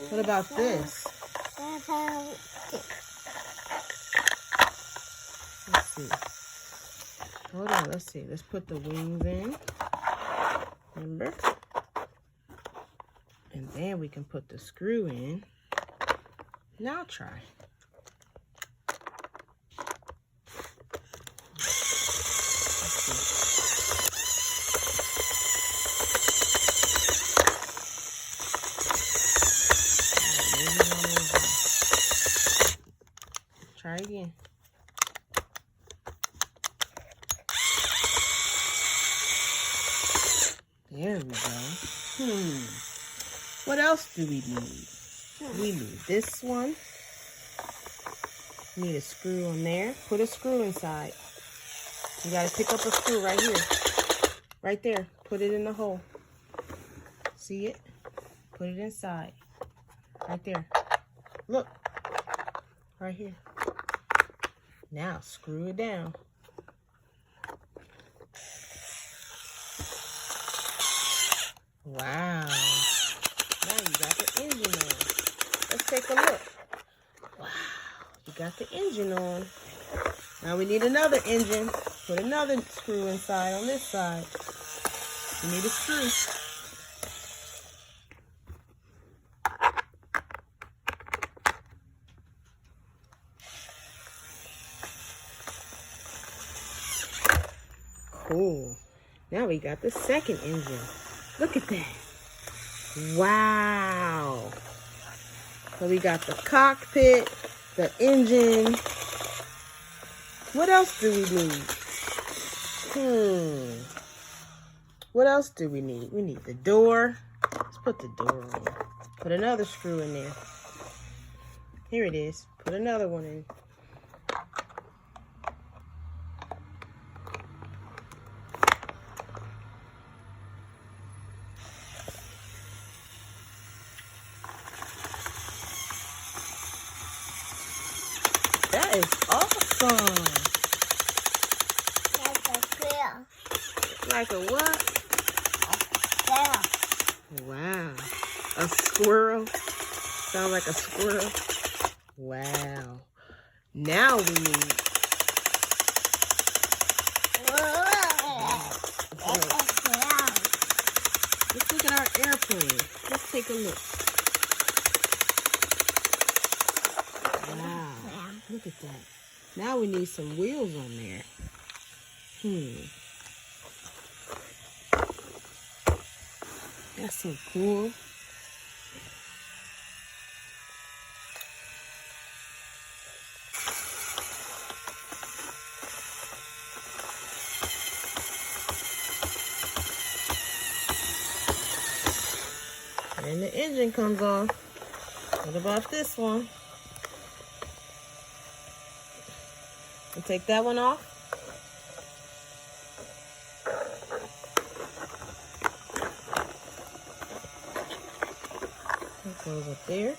What about this? Let's see. Hold on, let's see. Let's put the wings in. Remember? And then we can put the screw in. Now try. Try again. There we go. What else do we need? We need this one. Need a screw on there. Put a screw inside. You gotta pick up a screw right here. Right there. Put it in the hole. See it? Put it inside. Right there. Look. Right here. Now screw it down. Wow. Now you got the engine on. Let's take a look. Wow. You got the engine on. Now we need another engine. Put another screw inside on this side. You need a screw. Cool. Now we got the second engine. Look at that. Wow. So we got the cockpit, the engine. What else do we need? What else do we need? We need the door. Let's put the door on. Put another screw in there. Here it is. Put another one in. That is awesome. Like a squirrel. Like a what? Squirrel. Wow. A squirrel? Sound like a squirrel? Wow. Now we need... Let's look at our airplane. Let's take a look. Wow. Look at that. Now we need some wheels on there. That's so cool. And the engine comes off. What about this one? And take that one off. That goes up there.